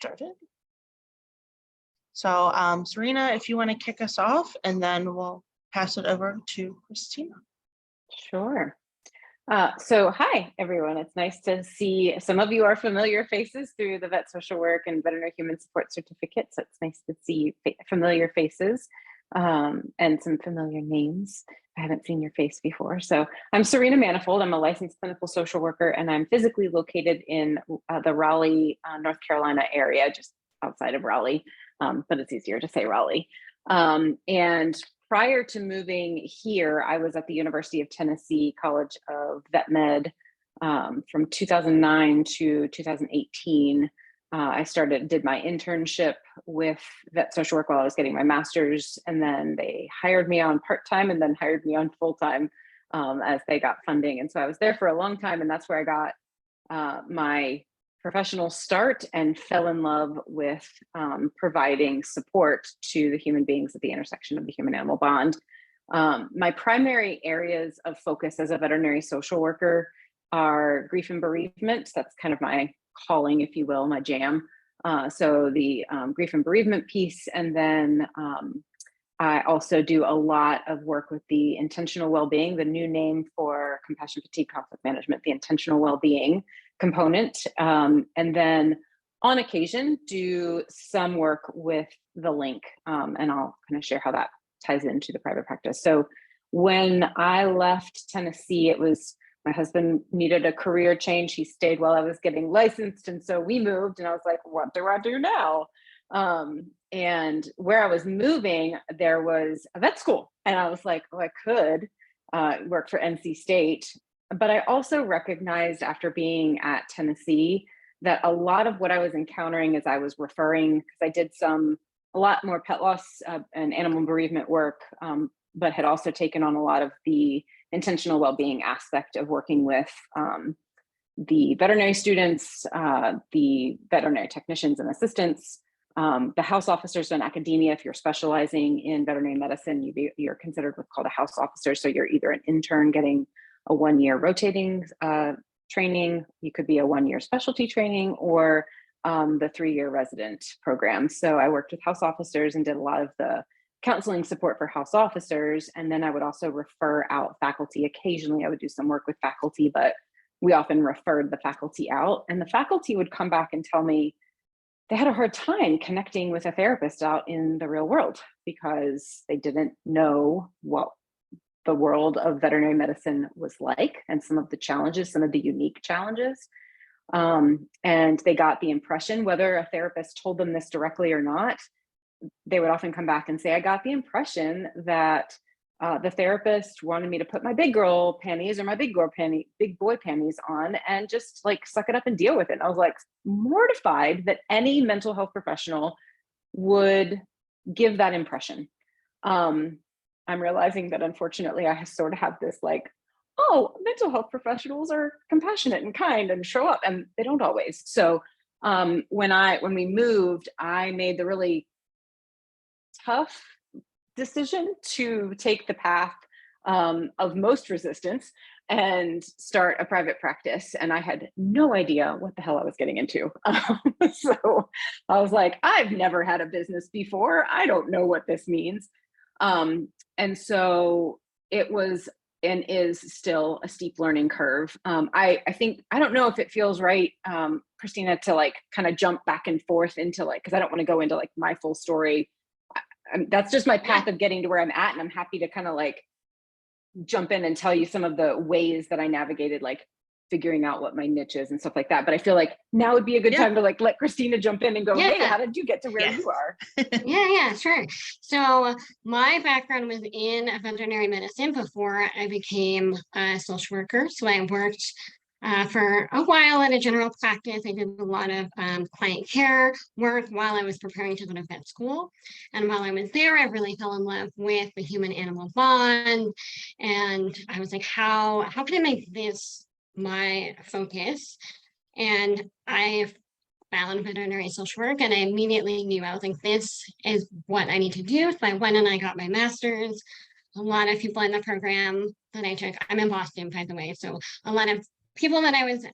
started. So Sarina, if you want to kick us off, and then we'll pass it over to Christina. Sure. So hi, everyone. It's nice to see some of you are familiar faces through the Vet Social Work and Veterinary Human Support Certificate. So it's nice to see familiar faces and some familiar names. I haven't seen your face before. So I'm Sarina Manifold. I'm a licensed clinical social worker, and I'm physically located in the Raleigh, North Carolina area, just outside of Raleigh, but it's easier to say Raleigh. And prior to moving here, I was at the University of Tennessee College of Vet Med from 2009 to 2018. I did my internship with Vet Social Work while I was getting my master's, and then they hired me on part-time and then hired me on full-time as they got funding. And so I was there for a long time, and that's where I got my professional start and fell in love with providing support to the human beings at the intersection of the human-animal bond. My primary areas of focus as a veterinary social worker are grief and bereavement. That's kind of my calling, if you will, my jam. So the grief and bereavement piece, and then I also do a lot of work with the intentional well-being, the new name for compassion, fatigue, conflict management, the intentional well-being component. And then on occasion, do some work with the link, and I'll kind of share how that ties into the private practice. So when I left Tennessee, it was my husband needed a career change. He stayed while I was getting licensed. And so we moved, and I was like, what do I do now? And where I was moving, there was a vet school. And I was like, oh, I could work for NC State. But I also recognized after being at Tennessee that a lot of what I was encountering as I was referring, because I did a lot more pet loss and animal bereavement work, but had also taken on a lot of the intentional well-being aspect of working with the veterinary students, the veterinary technicians and assistants, the house officers in academia. If you're specializing in veterinary medicine, you're considered what's called a house officer. So you're either an intern getting a 1-year rotating training, you could be a 1-year specialty training, or the 3-year resident program. So I worked with house officers and did a lot of the counseling support for house officers. And then I would also refer out faculty. Occasionally I would do some work with faculty, but we often referred the faculty out, and the faculty would come back and tell me they had a hard time connecting with a therapist out in the real world because they didn't know what the world of veterinary medicine was like, and some of the challenges, some of the unique challenges. And they got the impression, whether a therapist told them this directly or not, they would often come back and say, I got the impression that the therapist wanted me to put my big girl panties or my big boy panties on and just like suck it up and deal with it. And I was like mortified that any mental health professional would give that impression. I'm realizing that unfortunately I sort of have this like, oh, mental health professionals are compassionate and kind and show up, and they don't always. So when we moved, I made the really tough decision to take the path of most resistance and start a private practice. And I had no idea what the hell I was getting into. So I was like, I've never had a business before. I don't know what this means. And so it was and is still a steep learning curve. I don't know if it feels right, Christina, to like kind of jump back and forth into like, because I don't want to go into like my full story. That's just my path of getting to where I'm at. And I'm happy to kind of like jump in and tell you some of the ways that I navigated, like figuring out what my niche is and stuff like that. But I feel like now would be a good time to like let Christina jump in and go, hey, how did you get to where you are? Yeah, sure. So my background was in veterinary medicine before I became a social worker. So I worked for a while at a general practice. I did a lot of client care work while I was preparing to go to vet school. And while I was there, I really fell in love with the human-animal bond. And I was like, how can I make this my focus? And I found veterinary social work, and I immediately knew, I was like, this is what I need to do. So I went and I got my master's. A lot of people in the program that I took, I'm in Boston, by the way, so a lot of people that I was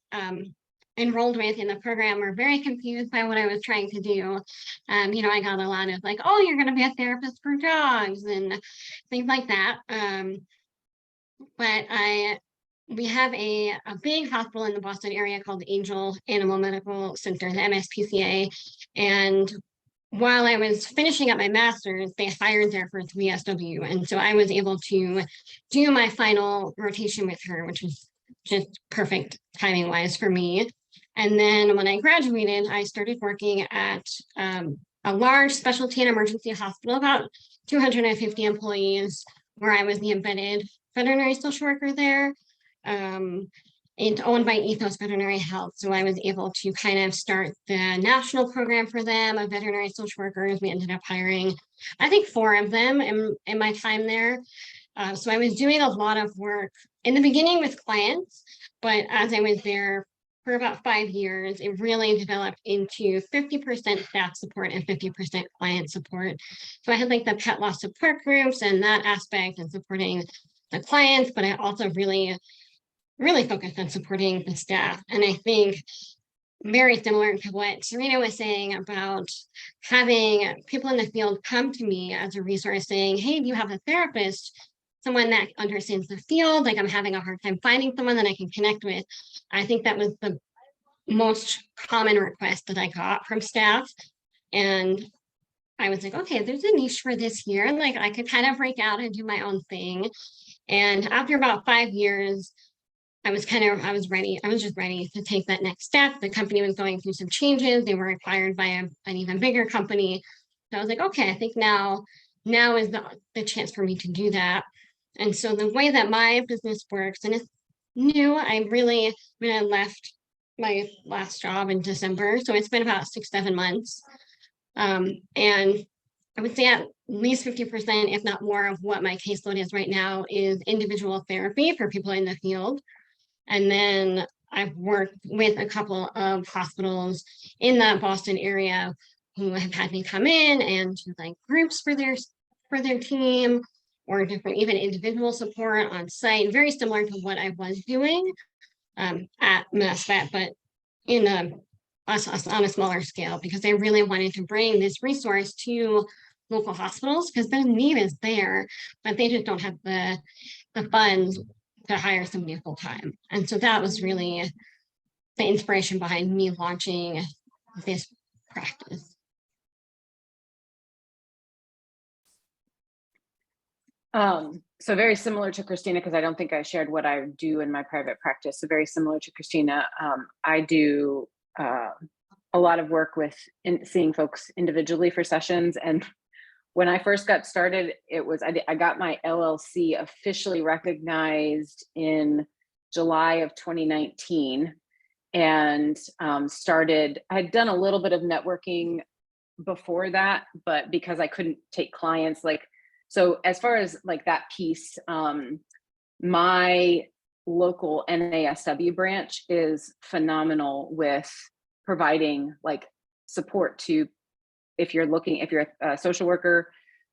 enrolled with in the program were very confused by what I was trying to do. You know, I got a lot of like, oh, you're going to be a therapist for dogs and things like that. But we have a big hospital in the Boston area called Angel Animal Medical Center, the MSPCA. And while I was finishing up my master's, they hired there for VSW. And so I was able to do my final rotation with her, which was just perfect timing wise for me. And then when I graduated, I started working at a large specialty and emergency hospital, about 250 employees, where I was the embedded veterinary social worker there. It's owned by Ethos Veterinary Health. So I was able to kind of start the national program for them of veterinary social workers. We ended up hiring, I think, 4 of them in my time there. So I was doing a lot of work in the beginning with clients, but as I was there for about 5 years, it really developed into 50% staff support and 50% client support. So I had like the pet loss support groups and that aspect and supporting the clients, but I also really focused on supporting the staff. And I think very similar to what Sarina was saying about having people in the field come to me as a resource saying, hey, do you have a therapist, someone that understands the field? Like, I'm having a hard time finding someone that I can connect with. I think that was the most common request that I got from staff. And I was like, okay, there's a niche for this here. Like, I could kind of break out and do my own thing. And after about 5 years, I was ready. I was just ready to take that next step. The company was going through some changes. They were acquired by an even bigger company. So I was like, okay, I think now is the chance for me to do that. And so the way that my business works, and it's new, when I left my last job in December, so it's been about 6-7 months. And I would say at least 50%, if not more, of what my caseload is right now is individual therapy for people in the field. And then I've worked with a couple of hospitals in that Boston area who have had me come in and do like groups for their team, or different even individual support on site, very similar to what I was doing at MassVet, but on a smaller scale, because I really wanted to bring this resource to local hospitals because the need is there, but they just don't have the funds to hire somebody full time. And so that was really the inspiration behind me launching this practice. So very similar to Christina, because I don't think I shared what I do in my private practice. So very similar to Christina, I do a lot of work with seeing folks individually for sessions. And when I first got started, I got my LLC officially recognized in July of 2019, and I had done a little bit of networking before that, but because I couldn't take clients, so as far as like that piece, my local NASW branch is phenomenal with providing like support to, if you're a social worker,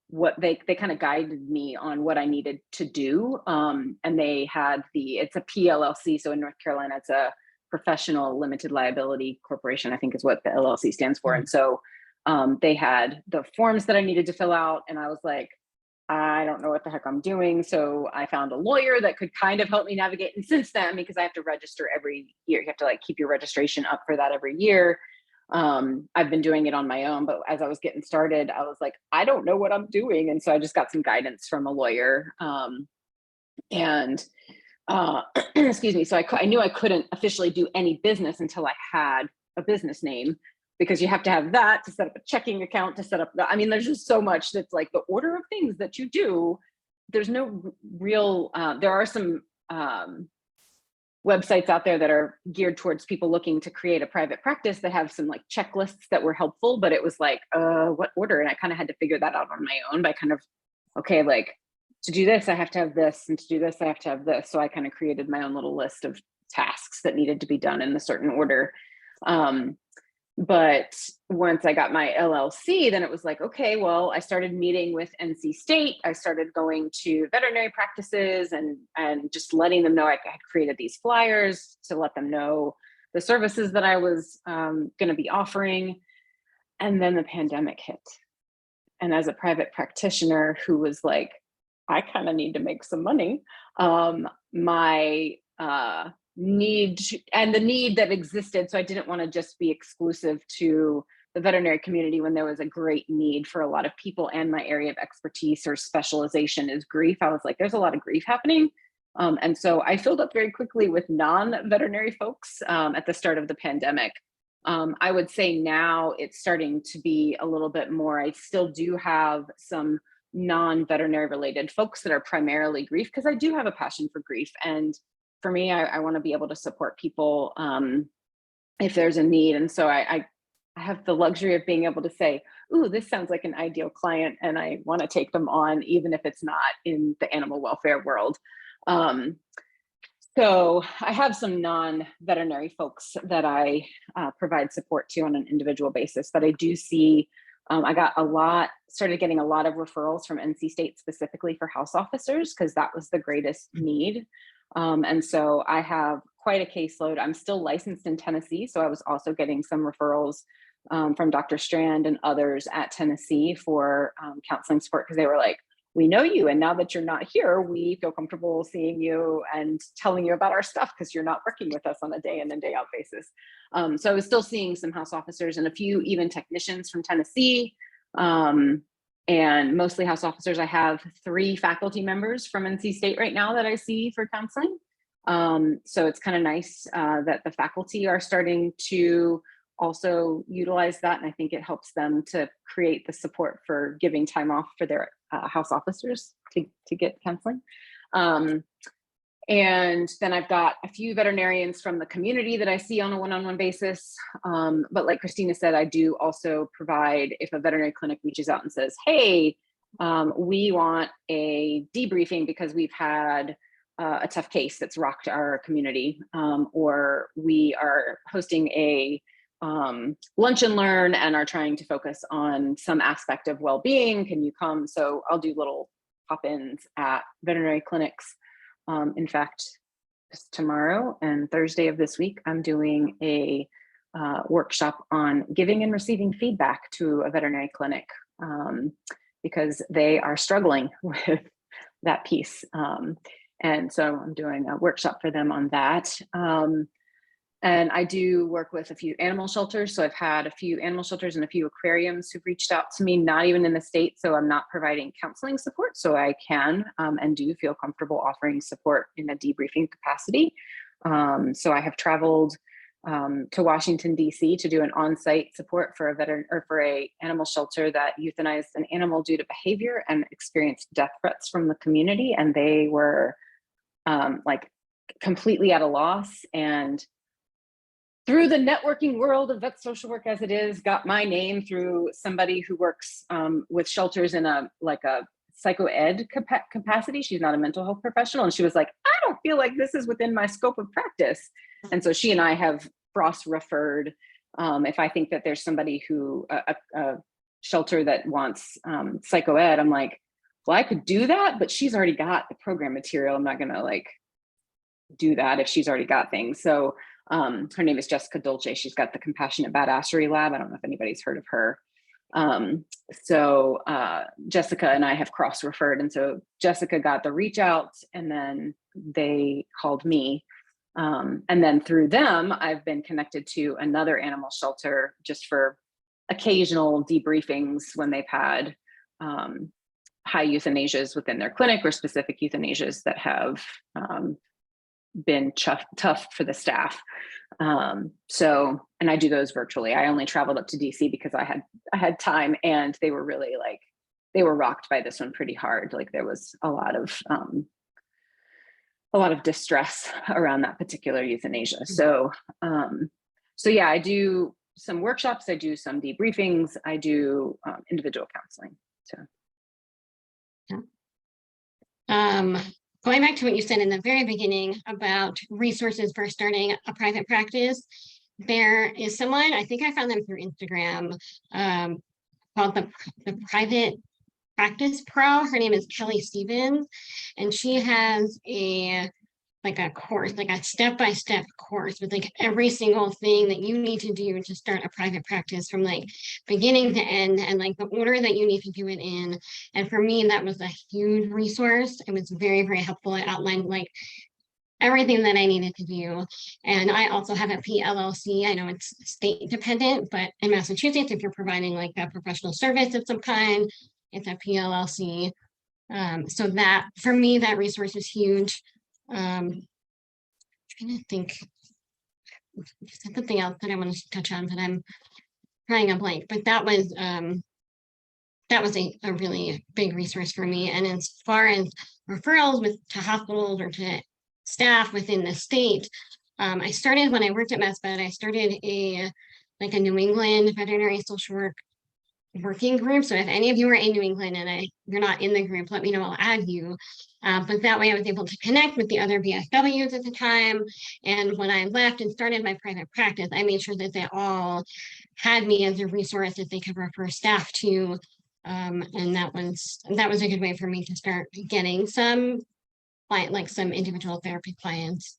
what they kind of guided me on what I needed to do. And they had it's a PLLC. So in North Carolina, it's a professional limited liability corporation, I think is what the LLC stands for. And so they had the forms that I needed to fill out. And I was like, I don't know what the heck I'm doing. So I found a lawyer that could kind of help me navigate. And since then, because I have to register every year, you have to like keep your registration up for that every year. I've been doing it on my own, but as I was getting started, I was like, I don't know what I'm doing. And so I just got some guidance from a lawyer. Excuse me. So I knew I couldn't officially do any business until I had a business name, because you have to have that to set up a checking account, to set up there's just so much that's like the order of things that you do. There's no real, there are some websites out there that are geared towards people looking to create a private practice that have some like checklists that were helpful, but it was like, what order? And I kind of had to figure that out on my own by kind of, okay, like to do this, I have to have this, and to do this, I have to have this. So I kind of created my own little list of tasks that needed to be done in a certain order. But once I got my LLC, then it was like, okay, well, I started meeting with NC State. I started going to veterinary practices and just letting them know I had created these flyers to let them know the services that I was going to be offering. And then the pandemic hit. And as a private practitioner who was like, I kind of need to make some money, my need and the need that existed. So I didn't want to just be exclusive to the veterinary community when there was a great need for a lot of people, and my area of expertise or specialization is grief. I was like, there's a lot of grief happening. And so I filled up very quickly with non-veterinary folks at the start of the pandemic. I would say now it's starting to be a little bit more. I still do have some non-veterinary related folks that are primarily grief, because I do have a passion for grief. And for me, I want to be able to support people if there's a need. And so I have the luxury of being able to say, ooh, this sounds like an ideal client, and I want to take them on, even if it's not in the animal welfare world. So I have some non-veterinary folks that I provide support to on an individual basis, but I do see, I started getting a lot of referrals from NC State specifically for house officers, because that was the greatest need. And so I have quite a caseload. I'm still licensed in Tennessee, so I was also getting some referrals from Dr. Strand and others at Tennessee for counseling support, because they were like, we know you, and now that you're not here, we feel comfortable seeing you and telling you about our stuff, because you're not working with us on a day in and day out basis. So I was still seeing some house officers and a few even technicians from Tennessee, and mostly house officers. I have 3 faculty members from NC State right now that I see for counseling. So it's kind of nice that the faculty are starting to also utilize that. And I think it helps them to create the support for giving time off for their house officers to get counseling. And then I've got a few veterinarians from the community that I see on a one-on-one basis. But like Christina said, I do also provide, if a veterinary clinic reaches out and says, hey, we want a debriefing because we've had a tough case that's rocked our community, or we are hosting a lunch and learn and are trying to focus on some aspect of well-being, can you come? So I'll do little pop-ins at veterinary clinics. In fact, just tomorrow and Thursday of this week, I'm doing a workshop on giving and receiving feedback to a veterinary clinic, because they are struggling with that piece. And so I'm doing a workshop for them on that. And I do work with a few animal shelters. So I've had a few animal shelters and a few aquariums who've reached out to me, not even in the state. So I'm not providing counseling support. So I can and do feel comfortable offering support in a debriefing capacity. So I have traveled to Washington, DC to do an on-site support for a veteran or for a animal shelter that euthanized an animal due to behavior and experienced death threats from the community. And they were like completely at a loss, and through the networking world of vet social work as it is, got my name through somebody who works with shelters in a psycho-ed capacity. She's not a mental health professional. And she was like, I don't feel like this is within my scope of practice. And so she and I have cross-referred. If I think that there's somebody who, a shelter that wants psycho-ed, I'm like, well, I could do that, but she's already got the program material. I'm not gonna like do that if she's already got things. So her name is Jessica Dolce. She's got the Compassionate Badassery Lab. I don't know if anybody's heard of her. So Jessica and I have cross-referred. And so Jessica got the reach out, and then they called me. And then through them, I've been connected to another animal shelter just for occasional debriefings when they've had high euthanasias within their clinic, or specific euthanasias that have been tough for the staff. So, and I do those virtually. I only traveled up to DC because I had time, and they were really like, they were rocked by this one pretty hard. Like there was a lot of distress around that particular euthanasia. So, so yeah, I do some workshops, I do some debriefings, I do individual counseling. So. Going back to what you said in the very beginning about resources for starting a private practice, there is someone, I think I found them through Instagram, called the Private Practice Pro. Her name is Kelly Stevens, and she has a like a course, like a step-by-step course with like every single thing that you need to do to start a private practice from like beginning to end, and like the order that you need to do it in. And for me, that was a huge resource. It was very, very helpful. It outlined like everything that I needed to do. And I also have a PLLC. I know it's state dependent, but in Massachusetts, if you're providing like a professional service of some kind, it's a PLLC. So that for me, that resource was huge. I'm trying to think, there's something else that I want to touch on, but I'm trying a blank. But that was a really big resource for me. And as far as referrals to hospitals or to staff within the state, I started when I worked at MassVet. I started a New England veterinary social work working group. So if any of you are in New England and you're not in the group, let me know, I'll add you. But that way I was able to connect with the other VSWs at the time. And when I left and started my private practice, I made sure that they all had me as a resource that they could refer staff to. And that was a good way for me to start getting some individual therapy clients.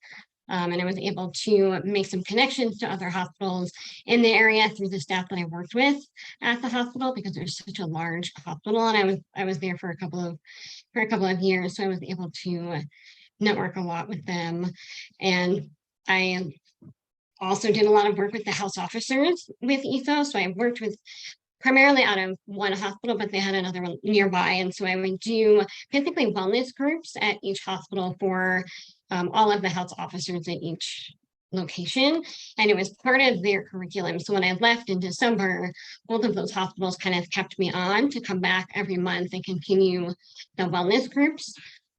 And I was able to make some connections to other hospitals in the area through the staff that I worked with at the hospital, because there's such a large hospital, and I was there for a couple of years, so I was able to network a lot with them. And I also did a lot of work with the health officers with ESO, so I worked with primarily out of one hospital, but they had another one nearby. And so I would do basically wellness groups at each hospital for all of the health officers at each location. And it was part of their curriculum. So when I left in December, both of those hospitals kind of kept me on to come back every month and continue the wellness groups.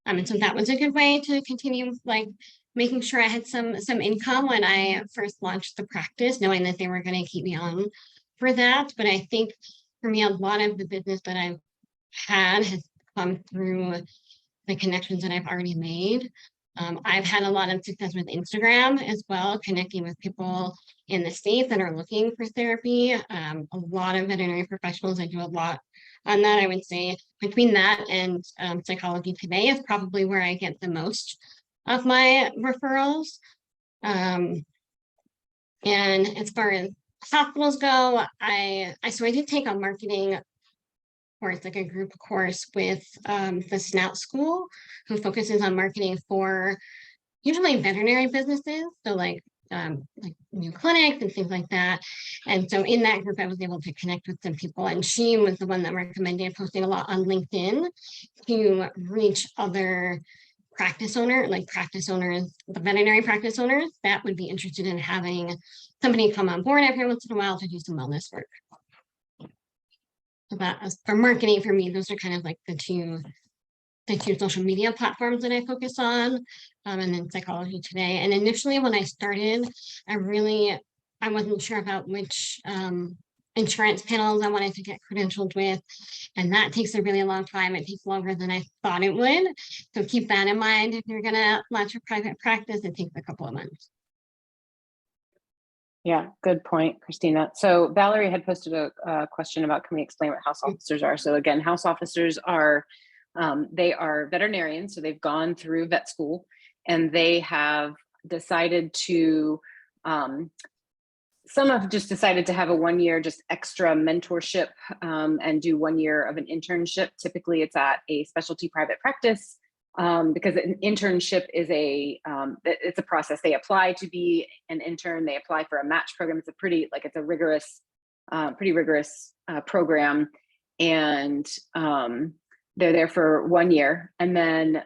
And so that was a good way to continue making sure I had some income when I first launched the practice, knowing that they were going to keep me on for that. But I think for me, a lot of the business that I've had has come through the connections that I've already made. I've had a lot of success with Instagram as well, connecting with people in the state that are looking for therapy. A lot of veterinary professionals, I do a lot on that. I would say between that and Psychology Today is probably where I get the most of my referrals. And as far as hospitals go, I did take a marketing course, like a group course with the Snout School, who focuses on marketing for usually veterinary businesses, so like new clinics and things like that. And so in that group, I was able to connect with some people, and she was the one that recommended posting a lot on LinkedIn to reach other practice owners, the veterinary practice owners that would be interested in having somebody come on board every once in a while to do some wellness work. So that for marketing, for me, those are kind of like the two social media platforms that I focus on, and then Psychology Today. And initially when I started, I wasn't sure about which insurance panels I wanted to get credentialed with. And that takes a really long time. It takes longer than I thought it would. So keep that in mind. If you're gonna launch a private practice, it takes a couple of months. Yeah, good point, Christina. So Valerie had posted a question about, can we explain what house officers are? So again, house officers are, they are veterinarians. So they've gone through vet school, and they have decided to, some have just decided to have a 1 year just extra mentorship and do 1 year of an internship. Typically it's at a specialty private practice, because an internship is it's a process. They apply to be an intern, they apply for a match program. It's a pretty rigorous program. And they're there for 1 year. And then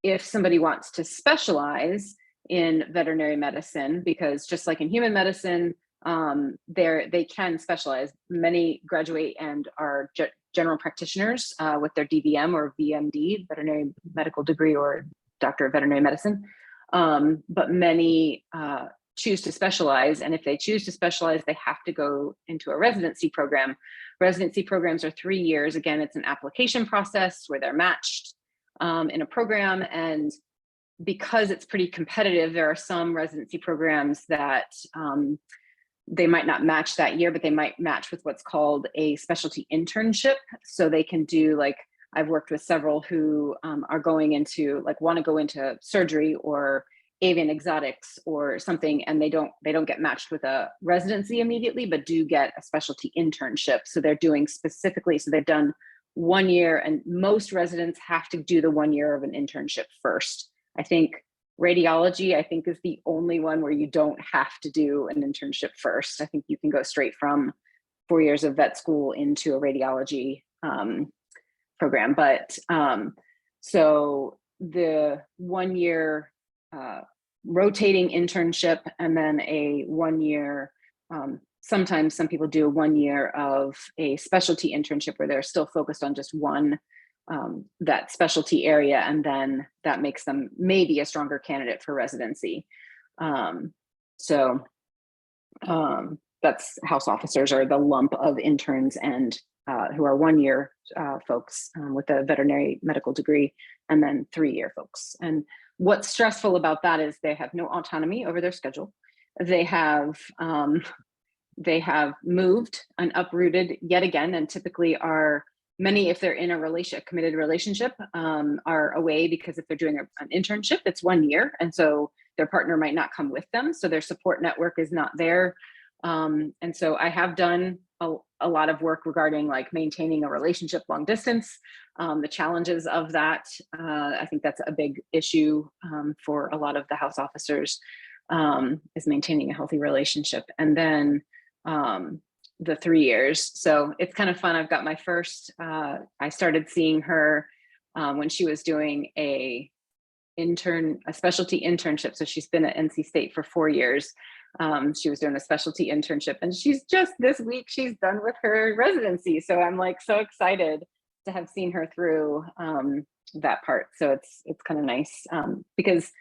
if somebody wants to specialize in veterinary medicine, because just like in human medicine, they can specialize. Many graduate and are general practitioners with their DVM or VMD, veterinary medical degree, or doctor of veterinary medicine. But many choose to specialize. And if they choose to specialize, they have to go into a residency program. Residency programs are 3 years. Again, it's an application process where they're matched in a program. And because it's pretty competitive, there are some residency programs that they might not match that year, but they might match with what's called a specialty internship. So they can do like I've worked with several who are going into, like, want to go into surgery or avian exotics or something, and they don't get matched with a residency immediately, but do get a specialty internship. So they're doing specifically, so they've done 1 year, and most residents have to do the 1 year of an internship first. I think radiology, I think, is the only one where you don't have to do an internship first. I think you can go straight from 4 years of vet school into a radiology program. But so the 1 year rotating internship, and then a 1 year, sometimes some people do a 1 year of a specialty internship where they're still focused on just one, that specialty area, and then that makes them maybe a stronger candidate for residency. That's house officers, or the lump of interns and who are 1 year folks with a veterinary medical degree, and then 3 year folks. And what's stressful about that is they have no autonomy over their schedule. They have moved and uprooted yet again, and typically are many, if they're in a committed relationship, are away, because if they're doing an internship, it's 1 year, and so their partner might not come with them, so their support network is not there. And so I have done a lot of work regarding, like, maintaining a relationship long distance, the challenges of that. I think that's a big issue for a lot of the house officers, is maintaining a healthy relationship. And then the 3 years. So it's kind of fun. I've got my first, I started seeing her when she was doing a specialty internship. So she's been at NC State for 4 years. She was doing a specialty internship, and she's just this week, she's done with her residency. So I'm, like, so excited to have seen her through that part. So it's kind of nice, because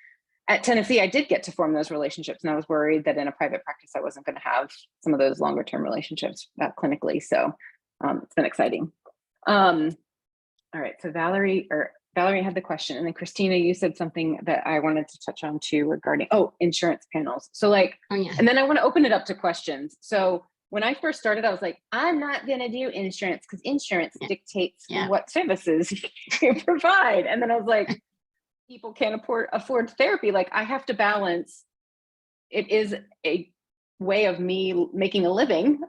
at Tennessee, I did get to form those relationships, and I was worried that in a private practice, I wasn't going to have some of those longer term relationships clinically. So it's been exciting. All right, so Valerie had the question, and then Christina, you said something that I wanted to touch on too regarding, insurance panels. So, like, and then I want to open it up to questions. So when I first started, I was like, I'm not going to do insurance because insurance dictates what services you provide. And then I was like, people can't afford therapy. Like, I have to balance. It is a way of me making a living.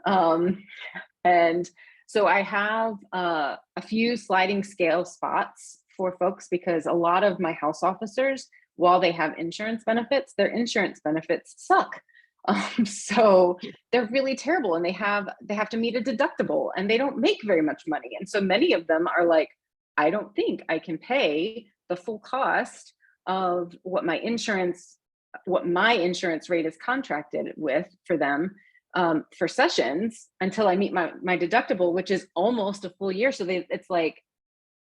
And so I have a few sliding scale spots for folks, because a lot of my house officers, while they have insurance benefits, their insurance benefits suck. So they're really terrible, and they have to meet a deductible, and they don't make very much money. And so many of them are like, I don't think I can pay the full cost of what my insurance rate is contracted with for them for sessions until I meet my deductible, which is almost a full year. So it's like,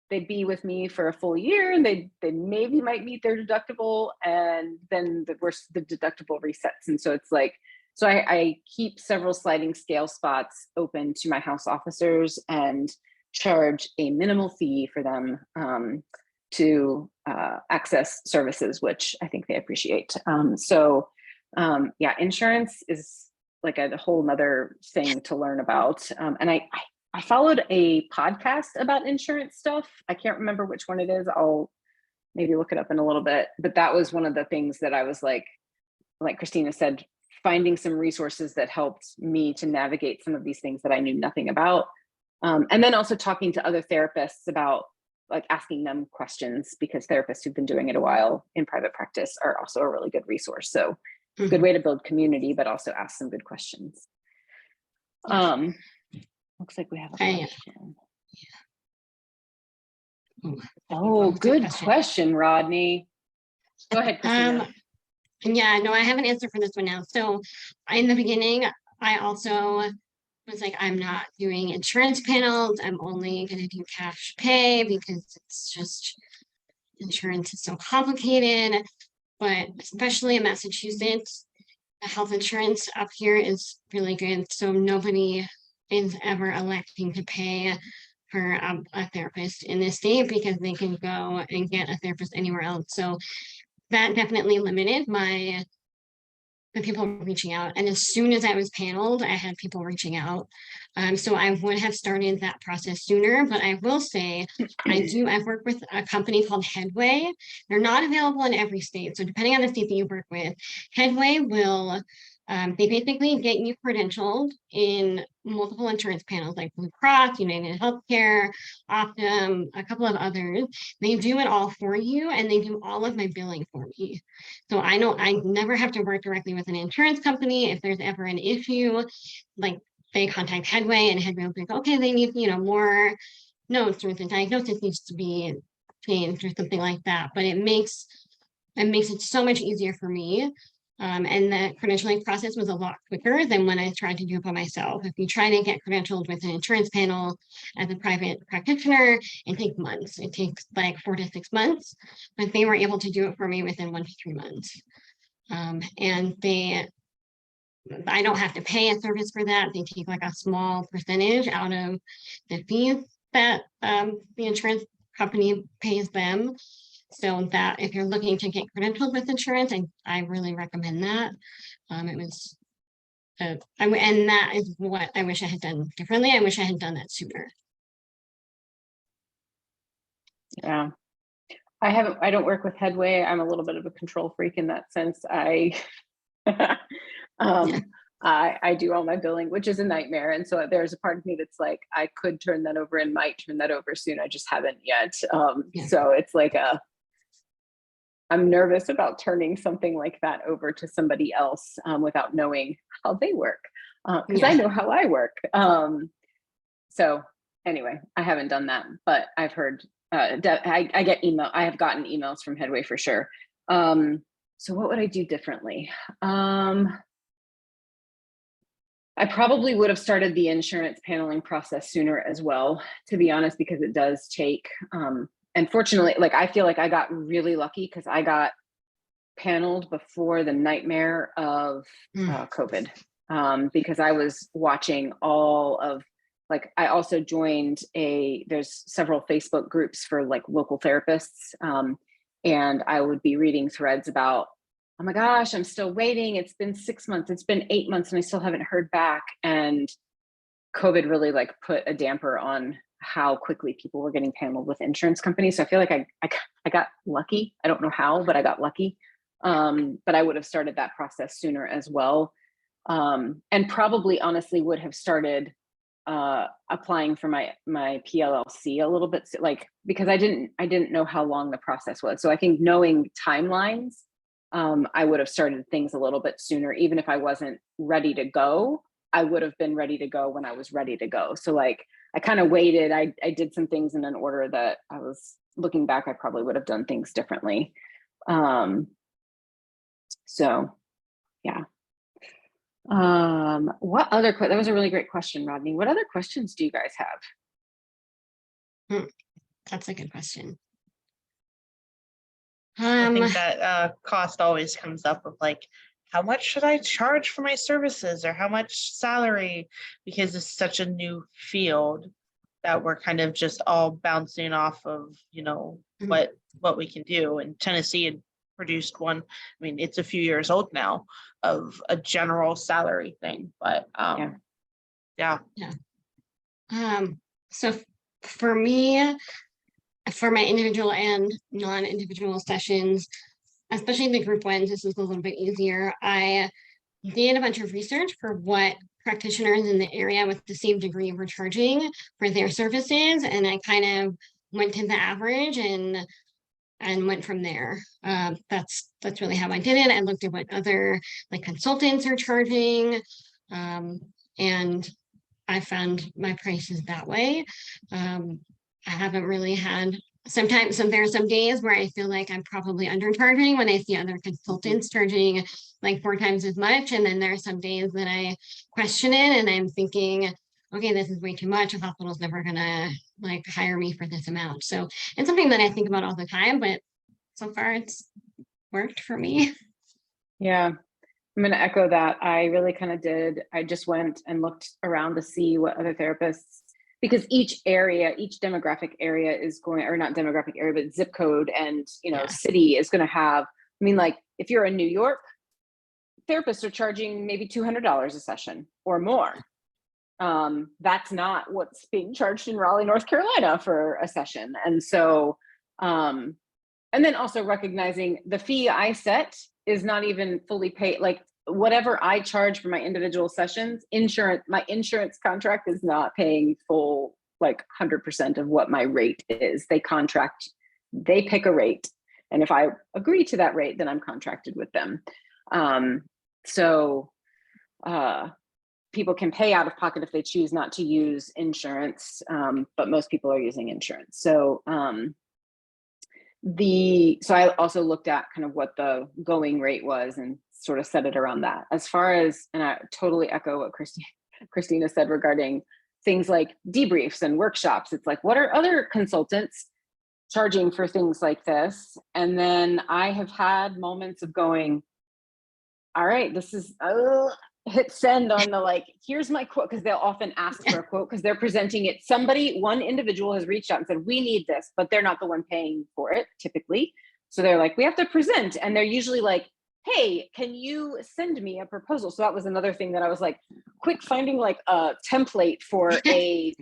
they'd be with me for a full year, and they maybe might meet their deductible, and then the deductible resets. And so it's like, so I keep several sliding scale spots open to my house officers and charge a minimal fee for them to access services, which I think they appreciate. Insurance is like a whole nother thing to learn about. And I followed a podcast about insurance stuff. I can't remember which one it is. I'll maybe look it up in a little bit. But that was one of the things that I was like Christina said, finding some resources that helped me to navigate some of these things that I knew nothing about. And then also talking to other therapists about, like, asking them questions, because therapists who've been doing it a while in private practice are also a really good resource. So good way to build community, but also ask some good questions. Looks like we have a question. Oh, good question, Rodney. Go ahead, Christina. Yeah, no, I have an answer for this one now. So in the beginning, I also was like, I'm not doing insurance panels. I'm only going to do cash pay, because it's just, insurance is so complicated. But especially in Massachusetts, the health insurance up here is really good. So nobody is ever electing to pay for a therapist in this state, because they can go and get a therapist anywhere else. So that definitely limited my with people reaching out. And as soon as I was paneled, I had people reaching out. So I would have started that process sooner, but I will say I've worked with a company called Headway. They're not available in every state. So depending on the state that you work with, Headway will, they basically get you credentialed in multiple insurance panels like Blue Cross, United Healthcare, Optum, a couple of others. They do it all for you, and they do all of my billing for me. So I know I never have to work directly with an insurance company. If there's ever an issue, like they contact Headway, and Headway will be like, okay, they need, more notes, or the diagnosis needs to be changed or something like that. But it makes it so much easier for me. And the credentialing process was a lot quicker than when I tried to do it by myself. If you try to get credentialed with an insurance panel as a private practitioner, it takes months. It takes like 4 to 6 months, but they were able to do it for me within 1 to 3 months. And I don't have to pay a service for that. They take like a small percentage out of the fees that the insurance company pays them. So that if you're looking to get credentialed with insurance, I really recommend that. And that is what I wish I had done differently. I wish I had done that sooner. Yeah. I don't work with Headway. I'm a little bit of a control freak in that sense. I do all my billing, which is a nightmare. And so there's a part of me that's like, I could turn that over and might turn that over soon. I just haven't yet. So it's like I'm nervous about turning something like that over to somebody else without knowing how they work, because I know how I work. So anyway, I haven't done that, but I've heard, I get email. I have gotten emails from Headway for sure. So what would I do differently? I probably would have started the insurance paneling process sooner as well, to be honest, because it does take, and fortunately, like, I feel like I got really lucky because I got paneled before the nightmare of COVID, because I was watching all of, like, I also joined there's several Facebook groups for like local therapists. And I would be reading threads about, oh my gosh, I'm still waiting. It's been 6 months, it's been 8 months, and I still haven't heard back. And COVID really like put a damper on how quickly people were getting paneled with insurance companies. So I feel like I got lucky. I don't know how, but I got lucky. But I would have started that process sooner as well. And probably honestly would have started applying for my PLLC a little bit, like, because I didn't know how long the process was. So I think knowing timelines, I would have started things a little bit sooner. Even if I wasn't ready to go, I would have been ready to go when I was ready to go. So like, I kind of waited. I did some things in an order that I was looking back, I probably would have done things differently. So yeah. What other, that was a really great question, Rodney. What other questions do you guys have? That's a good question. I think that cost always comes up of like, how much should I charge for my services, or how much salary, because it's such a new field that we're kind of just all bouncing off of, what we can do. And Tennessee had produced one, I mean, it's a few years old now, of a general salary thing, but yeah. So for me, for my individual and non-individual sessions, especially the group ones, this is a little bit easier. I did a bunch of research for what practitioners in the area with the same degree were charging for their services, and I kind of went to the average and went from there. That's really how I did it. I looked at what other like consultants are charging, and I found my prices that way. I haven't really had, sometimes there are some days where I feel like I'm probably undercharging when I see other consultants charging like 4 times as much. And then there are some days that I question it and I'm thinking, okay, this is way too much. A hospital's never gonna like hire me for this amount. So it's something that I think about all the time, but so far it's worked for me. Yeah, I'm going to echo that. I really kind of did. I just went and looked around to see what other therapists, because each area, each demographic area is going, or not demographic area, but zip code and, city is going to have, I mean, like if you're in New York, therapists are charging maybe $200 a session or more. That's not what's being charged in Raleigh, North Carolina for a session. And so, and then also recognizing the fee I set is not even fully paid. Like whatever I charge for my individual sessions, my insurance contract is not paying full, like 100% of what my rate is. They pick a rate. And if I agree to that rate, then I'm contracted with them. People can pay out of pocket if they choose not to use insurance, but most people are using insurance. So I also looked at kind of what the going rate was and sort of set it around that. As far as, and I totally echo what Christina said regarding things like debriefs and workshops. It's like, what are other consultants charging for things like this? And then I have had moments of going, all right, this is, hit send on the like, here's my quote, because they'll often ask for a quote because they're presenting it. One individual has reached out and said, we need this, but they're not the one paying for it typically. So they're like, we have to present. And they're usually like, hey, can you send me a proposal? So that was another thing that I was like, quick finding like a template for a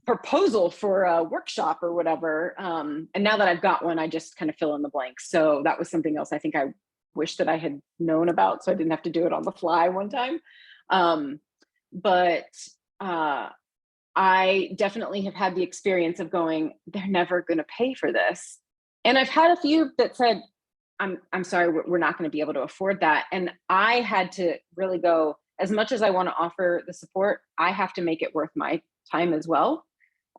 proposal for a workshop or whatever. And now that I've got one, I just kind of fill in the blanks. So that was something else I think I wish that I had known about, so I didn't have to do it on the fly one time. But I definitely have had the experience of going, they're never going to pay for this. And I've had a few that said, I'm sorry, we're not going to be able to afford that. And I had to really go, as much as I want to offer the support, I have to make it worth my time as well.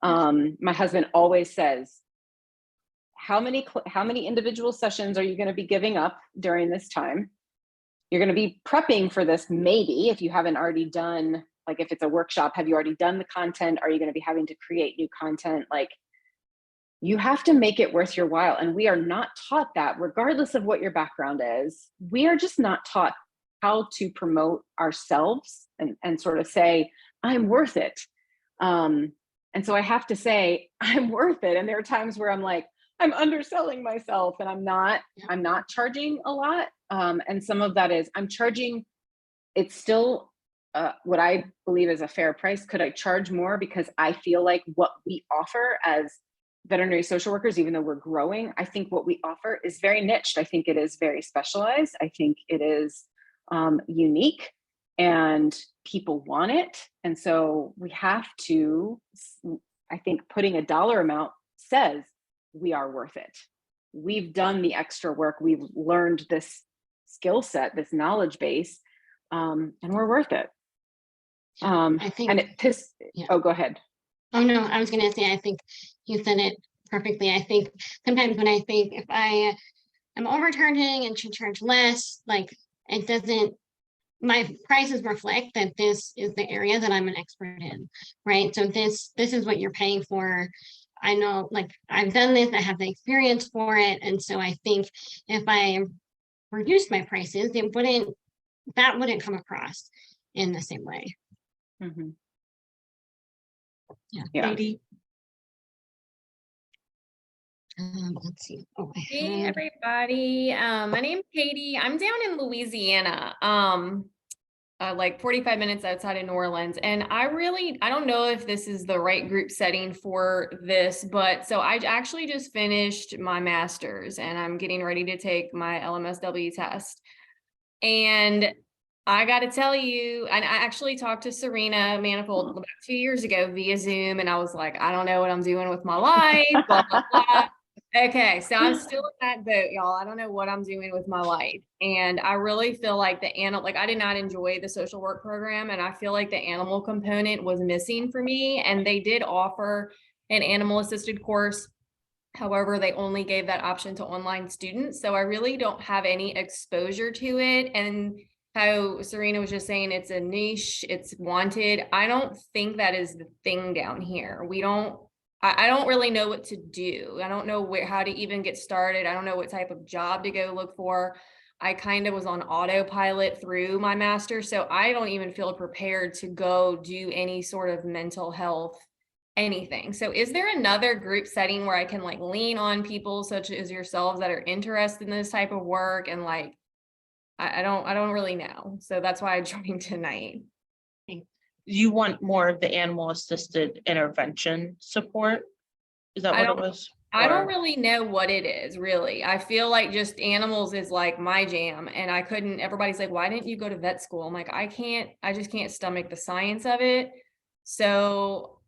My husband always says, how many individual sessions are you going to be giving up during this time? You're going to be prepping for this, maybe, if you haven't already done, like if it's a workshop, have you already done the content? Are you going to be having to create new content? Like, you have to make it worth your while. And we are not taught that, regardless of what your background is. We are just not taught how to promote ourselves and sort of say, I'm worth it. And so I have to say, I'm worth it. And there are times where I'm like, I'm underselling myself and I'm not charging a lot. And some of that is I'm charging, it's still what I believe is a fair price. Could I charge more? Because I feel like what we offer as veterinary social workers, even though we're growing, I think what we offer is very niched. I think it is very specialized. I think it is unique and people want it. And so we have to, I think putting a dollar amount says, we are worth it. We've done the extra work. We've learned this skill set, this knowledge base, and we're worth it. I think, and yeah. Oh, go ahead. Oh no, I was going to say, I think you said it perfectly. I think sometimes when I think if I am overcharging and should charge less, like it doesn't, my prices reflect that this is the area that I'm an expert in, right? So this is what you're paying for. I know, like, I've done this, I have the experience for it. And so I think if I reduced my prices, that wouldn't come across in the same way. Mm-hmm. Yeah. Katie. Let's see. Oh, Hey everybody. My name's Katie. I'm down in Louisiana. Like 45 minutes outside of New Orleans. And I don't know if this is the right group setting for this, but so I actually just finished my master's and I'm getting ready to take my LMSW test. And I got to tell you, and I actually talked to Sarina Manifold about 2 years ago via Zoom, and I was like, I don't know what I'm doing with my life, blah, blah, blah. Okay, so I'm still in that boat, y'all. I don't know what I'm doing with my life. And I really feel like I did not enjoy the social work program. And I feel like the animal component was missing for me. And they did offer an animal assisted course. However, they only gave that option to online students. So I really don't have any exposure to it. And how Sarina was just saying, it's a niche, it's wanted. I don't think that is the thing down here. I don't really know what to do. I don't know how to even get started. I don't know what type of job to go look for. I kind of was on autopilot through my master. So I don't even feel prepared to go do any sort of mental health, anything. So is there another group setting where I can like lean on people such as yourselves that are interested in this type of work and like, I don't really know. So that's why I joined tonight. You want more of the animal assisted intervention support? Is that I what it don't- was? I don't Or- really know what it is, really. I feel like just animals is like my jam, and I couldn't, everybody's like, why didn't you go to vet school? I'm like, I just can't stomach the science of it. So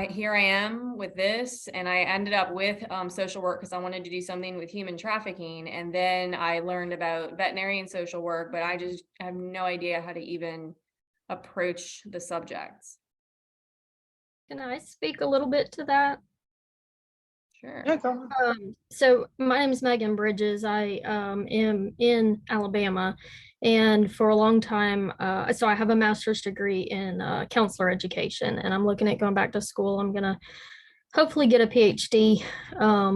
here I am with this, and I ended up with social work because I wanted to do something with human trafficking. And then I learned about veterinary and social work, but I just have no idea how to even approach the subjects. Can I speak a little bit to that? Sure. Yeah, go ahead. So my name is Megan Bridges. I am in Alabama, and for a long time, so I have a master's degree in counselor education, and I'm looking at going back to school. I'm gonna hopefully get a PhD,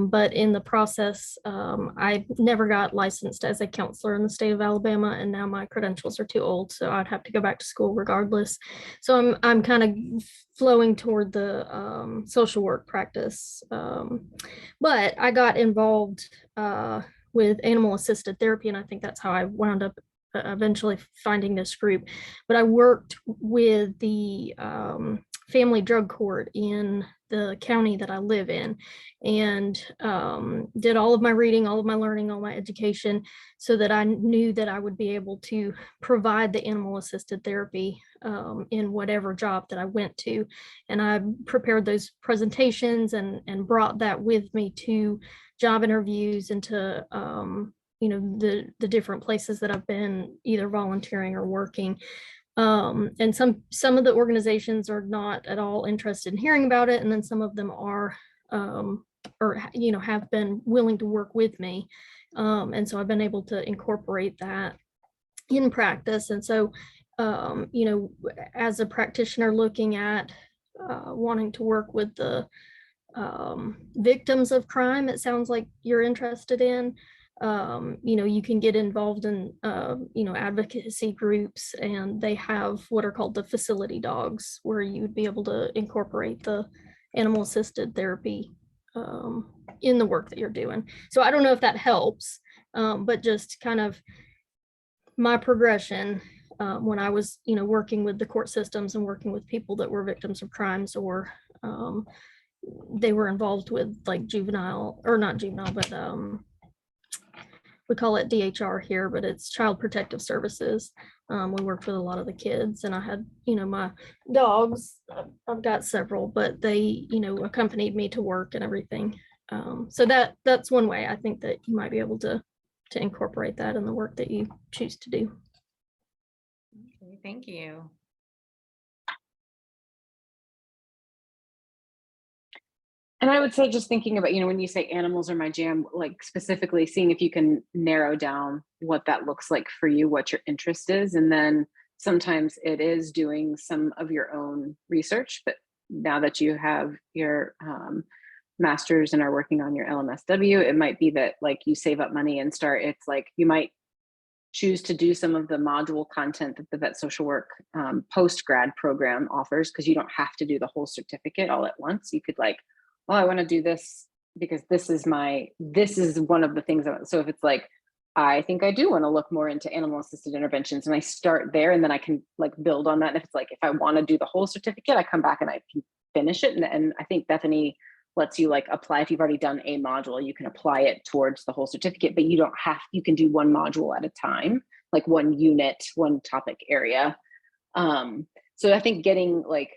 but in the process, I never got licensed as a counselor in the state of Alabama, and now my credentials are too old, so I'd have to go back to school regardless. So I'm kind of flowing toward the social work practice, but I got involved with animal assisted therapy, and I think that's how I wound up eventually finding this group. But I worked with the family drug court in the county that I live in, and did all of my reading, all of my learning, all my education, so that I knew that I would be able to provide the animal assisted therapy in whatever job that I went to. And I prepared those presentations and brought that with me to job interviews and to the different places that I've been either volunteering or working. And some of the organizations are not at all interested in hearing about it, and then some of them are or have been willing to work with me, and so I've been able to incorporate that in practice. And so as a practitioner looking at wanting to work with the victims of crime, it sounds like you're interested in. You can get involved in advocacy groups, and they have what are called the facility dogs, where you would be able to incorporate the animal assisted therapy in the work that you're doing. So I don't know if that helps, but just kind of my progression when I was working with the court systems and working with people that were victims of crimes, or they were involved with like juvenile, or not juvenile, but we call it DHR here, but it's Child Protective Services. We worked with a lot of the kids, and I had, my dogs, I've got several, but they, accompanied me to work and everything. So that's one way I think that you might be able to incorporate that in the work that you choose to do. Okay, thank you. And I would say, just thinking about, when you say animals are my jam, like specifically seeing if you can narrow down what that looks like for you, what your interest is. And then sometimes it is doing some of your own research, but now that you have your master's and are working on your LMSW, it might be that like you save up money and start, it's like you might choose to do some of the module content that the vet social work post-grad program offers, because you don't have to do the whole certificate all at once. You could like, well, I want to do this because this is one of the things. So if it's like, I think I do want to look more into animal assisted interventions, and I start there, and then I can like build on that. And if it's like, if I want to do the whole certificate, I come back and I can finish it. And I think Bethany lets you like apply, if you've already done a module, you can apply it towards the whole certificate, but you can do one module at a time, like one unit, one topic area. So I think getting like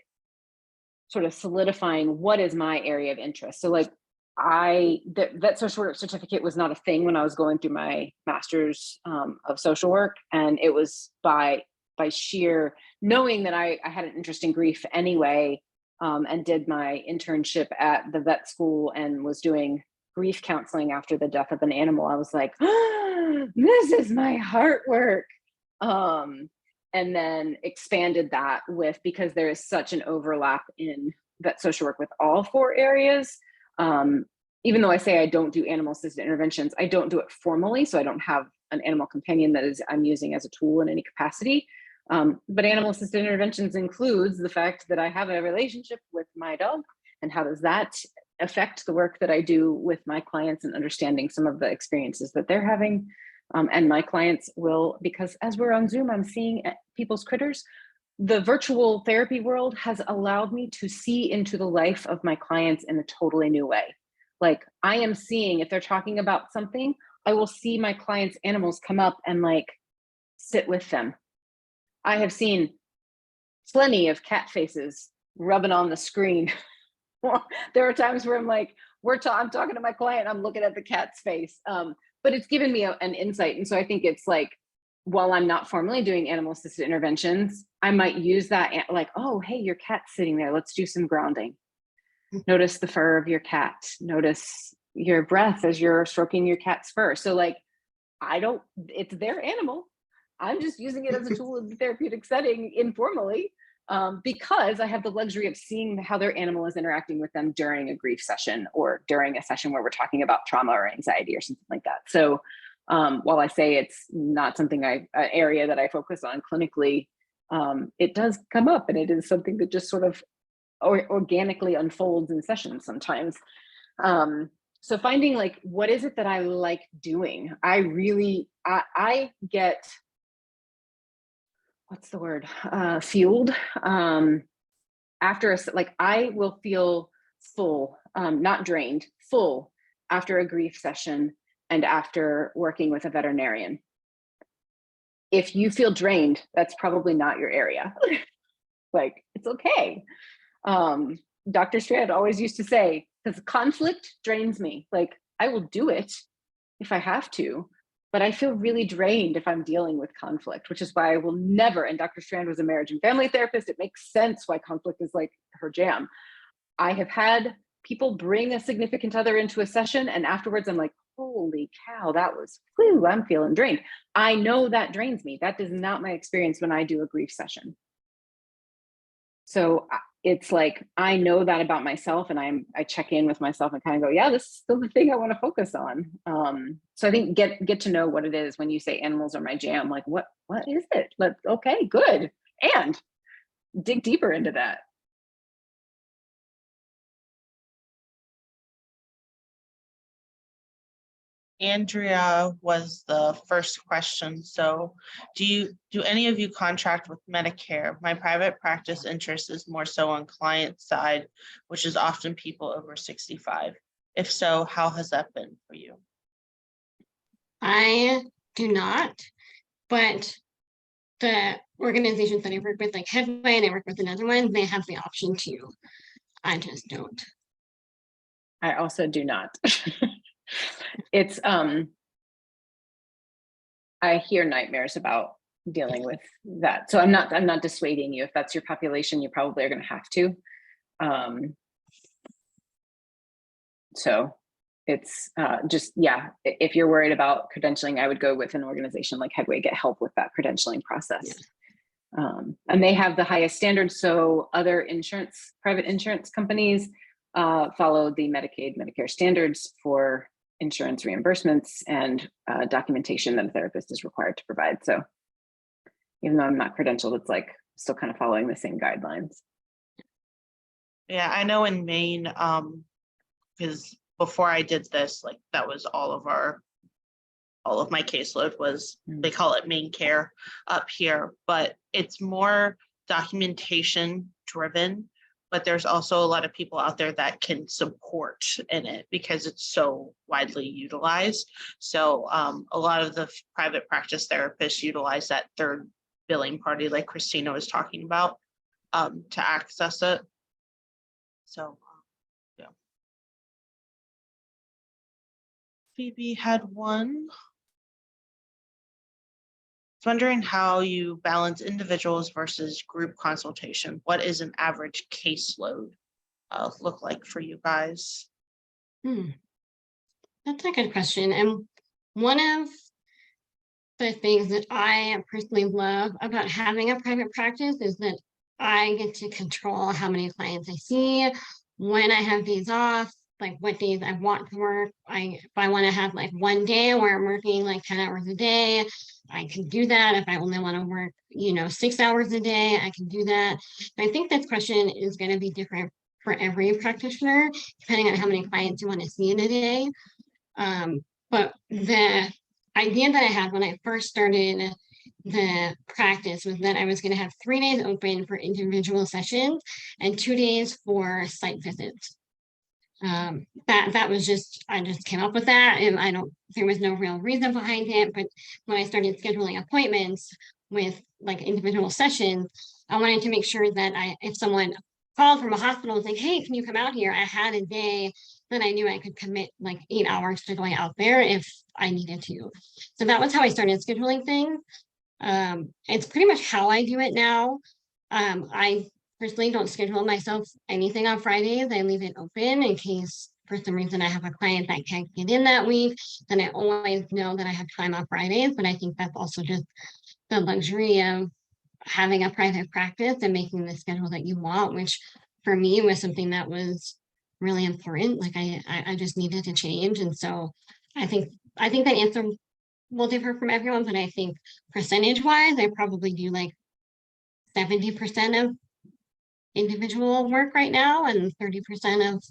sort of solidifying what is my area of interest. So like that social work certificate was not a thing when I was going through my master's of social work. And it was by sheer knowing that I had an interest in grief anyway, and did my internship at the vet school and was doing grief counseling after the death of an animal. I was like, oh, this is my heart work. And then expanded that because there is such an overlap in vet social work with all four areas. Even though I say I don't do animal assisted interventions, I don't do it formally. So I don't have an animal companion that I'm using as a tool in any capacity. But animal assisted interventions includes the fact that I have a relationship with my dog, and how does that affect the work that I do with my clients, and understanding some of the experiences that they're having. And my clients will, because as we're on Zoom, I'm seeing people's critters. The virtual therapy world has allowed me to see into the life of my clients in a totally new way. Like, I am seeing, if they're talking about something, I will see my clients' animals come up and like sit with them. I have seen plenty of cat faces rubbing on the screen. There are times where I'm like, I'm talking to my client, I'm looking at the cat's face. But it's given me an insight. And so I think it's like, while I'm not formally doing animal assisted interventions, I might use that like, oh, hey, your cat's sitting there. Let's do some grounding. Notice the fur of your cat. Notice your breath as you're stroking your cat's fur. So like, it's their animal. I'm just using it as a tool in the therapeutic setting informally, because I have the luxury of seeing how their animal is interacting with them during a grief session or during a session where we're talking about trauma or anxiety or something like that. So while I say it's not something an area that I focus on clinically, it does come up, and it is something that just sort of organically unfolds in sessions sometimes. So finding like, what is it that I like doing? I get, what's the word? Fueled. After like, I will feel full, not drained, full after a grief session and after working with a veterinarian. If you feel drained, that's probably not your area. Like, it's okay. Dr. Strand always used to say, because conflict drains me. Like, I will do it if I have to, but I feel really drained if I'm dealing with conflict, which is why I will never, and Dr. Strand was a marriage and family therapist, it makes sense why conflict is like her jam. I have had people bring a significant other into a session, and afterwards I'm like, holy cow, I'm feeling drained. I know that drains me. That is not my experience when I do a grief session. So it's like, I know that about myself, and I check in with myself and kind of go, yeah, this is still the thing I want to focus on. So I think get to know what it is. When you say animals are my jam, like what is it? Okay, good. And dig deeper into that. Andrea was the first question. So do any of you contract with Medicare? My private practice interest is more so on client side, which is often people over 65. If so, how has that been for you? I do not, but the organizations that I work with, like Headway, and I work with another one, they have the option to. I just don't. I also do not. It's I hear nightmares about dealing with that. So I'm not dissuading you. If that's your population, you probably are going to have to. So it's just, yeah, if you're worried about credentialing, I would go with an organization like Headway, get help with that credentialing process. Yeah. And they have the highest standards. So other private insurance companies follow the Medicare standards for insurance reimbursements and documentation that a therapist is required to provide. So even though I'm not credentialed, it's like still kind of following the same guidelines. Yeah, I know in Maine, because before I did this, like that was all of my caseload was, they call it Maine Care up here, but it's more documentation driven. But there's also a lot of people out there that can support in it because it's so widely utilized. So a lot of the private practice therapists utilize that third billing party like Christina was talking about to access it. So yeah. Phoebe had one. Wondering how you balance individuals versus group consultation. What is an average caseload look like for you guys? That's a good question. And one of the things that I personally love about having a private practice is that I get to control how many clients I see, when I have days off, like what days I want to work. If I want to have like one day where I'm working like 10 hours a day, I can do that. If I only want to work, 6 hours a day, I can do that. And I think this question is going to be different for every practitioner, depending on how many clients you want to see in a day. But idea that I had when I first started the practice was that I was going to have 3 days open for individual sessions and 2 days for site visits. That was just, I just came up with that, and there was no real reason behind it. But when I started scheduling appointments with like individual sessions, I wanted to make sure that if someone called from a hospital and like, hey, can you come out here? I had a day that I knew I could commit like 8 hours to going out there if I needed to. So that was how I started scheduling things. It's pretty much how I do it now. I personally don't schedule myself anything on Fridays. I leave it open in case for some reason I have a client that can't get in that week. Then I always know that I have time on Fridays, but I think that's also just the luxury of having a private practice and making the schedule that you want, which for me was something that was really important. Like I just needed to change. And so I think that answer will differ from everyone, but I think percentage wise, I probably do like 70% of individual work right now and 30% of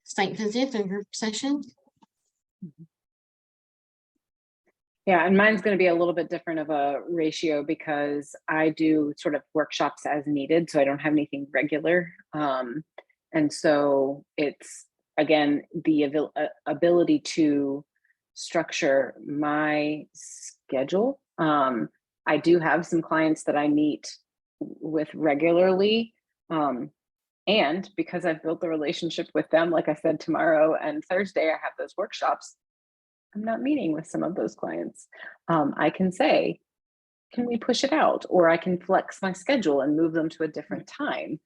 site visits and group sessions. Yeah, and mine's going to be a little bit different of a ratio because I do sort of workshops as needed, so I don't have anything regular. And so it's, again, the ability to structure my schedule. I do have some clients that I meet with regularly. And because I've built the relationship with them, like I said, tomorrow and Thursday, I have those workshops. I'm not meeting with some of those clients. I can say, can we push it out? Or I can flex my schedule and move them to a different time.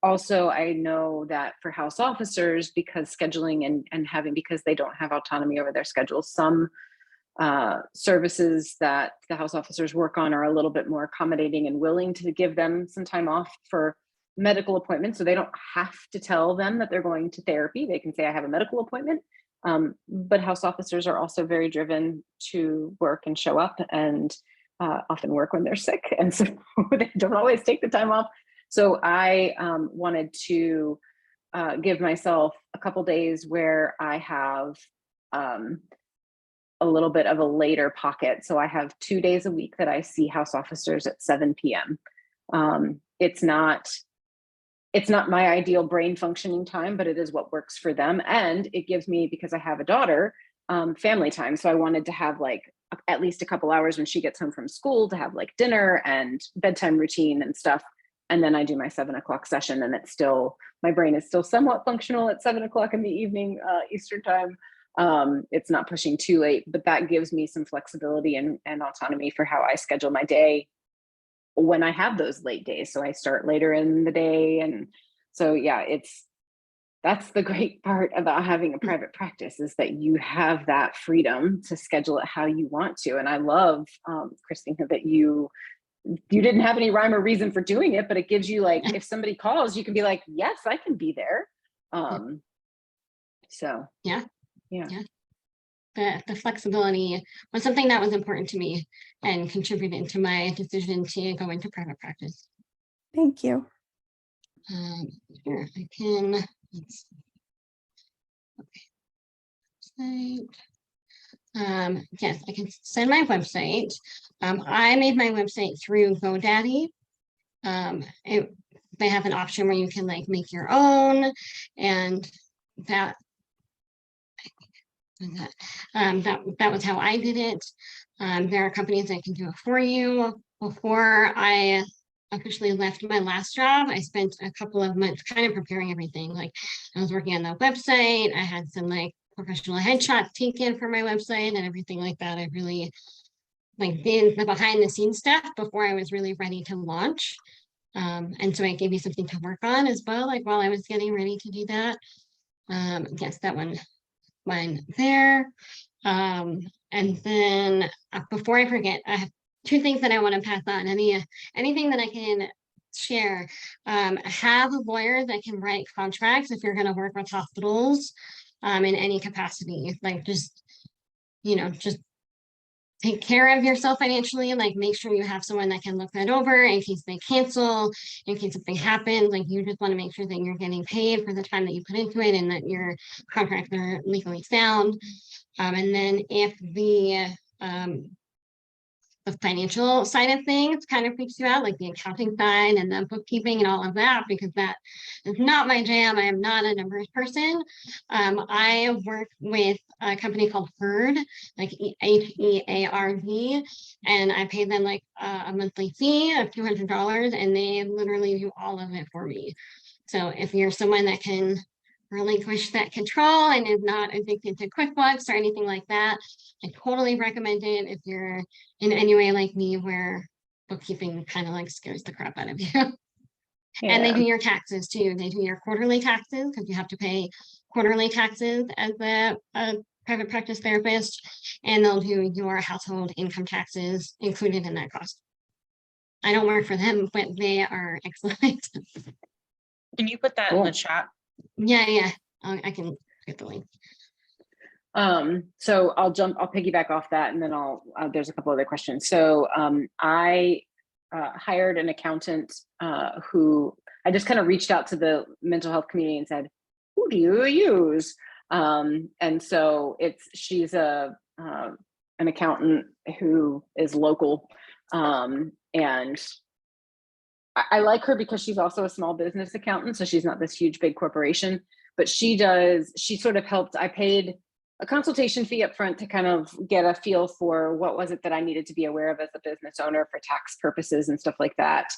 Also, I know that for house officers, because scheduling and having, because they don't have autonomy over their schedules, some services that the house officers work on are a little bit more accommodating and willing to give them some time off for medical appointments. So they don't have to tell them that they're going to therapy. They can say, I have a medical appointment. But house officers are also very driven to work and show up and often work when they're sick. And so they don't always take the time off. So I wanted to give myself a couple days where I have a little bit of a later pocket. So I have 2 days a week that I see house officers at 7 p.m. It's not my ideal brain functioning time, but it is what works for them. And it gives me, because I have a daughter, family time. So I wanted to have like at least a couple hours when she gets home from school to have like dinner and bedtime routine and stuff. And then I do my 7 o'clock session, and it's still, my brain is still somewhat functional at 7 o'clock in the evening, Eastern time. It's not pushing too late, but that gives me some flexibility and autonomy for how I schedule my day when I have those late days. So I start later in the day. And so, yeah, that's the great part about having a private practice, is that you have that freedom to schedule it how you want to. And I love, Christina, that you didn't have any rhyme or reason for doing it, but it gives you like, if somebody calls, you can be like, yes, I can be there. So yeah. The flexibility was something that was important to me and contributed to my decision to go into private practice. Thank you. Here I can, let's see. Okay. Yes, I can send my website. I made my website through GoDaddy. They have an option where you can like make your own, and that was how I did it. There are companies that can do it for you. Before I officially left my last job, I spent a couple of months kind of preparing everything. Like I was working on the website. I had some like professional headshots taken for my website and everything like that. I really like did the behind the scenes stuff before I was really ready to launch. And so it gave me something to work on as well, like while I was getting ready to do that. Yes, that one there. And then before I forget, I have 2 things that I want to pass on. Anything that I can share. Have a lawyer that can write contracts if you're going to work with hospitals in any capacity. Like just take care of yourself financially, like make sure you have someone that can look that over in case they cancel, in case something happens. Like you just want to make sure that you're getting paid for the time that you put into it and that your contracts are legally sound. And then if the financial side of things kind of freaks you out, like the accounting side and the bookkeeping and all of that, because that is not my jam. I am not a numbers person. I work with a company called Herd, like HEARD, and I pay them like a monthly fee of $200, and they literally do all of it for me. So if you're someone that can relinquish that control and is not addicted to QuickBooks or anything like that, I totally recommend it if you're in any way like me where bookkeeping kind of like scares the crap out of you. And they do your taxes too. They do your quarterly taxes because you have to pay quarterly taxes as a private practice therapist, and they'll do your household income taxes included in that cost. I don't work for them, but they are excellent. Can you put that in the chat? Yeah. I can get the link. So I'll piggyback off that, and then there's a couple other questions. So I hired an accountant who I just kind of reached out to the mental health community and said, who do you use? And so she's an accountant who is local, and I like her because she's also a small business accountant. So she's not this huge, big corporation, but she sort of helped. I paid a consultation fee up front to kind of get a feel for what was it that I needed to be aware of as a business owner for tax purposes and stuff like that.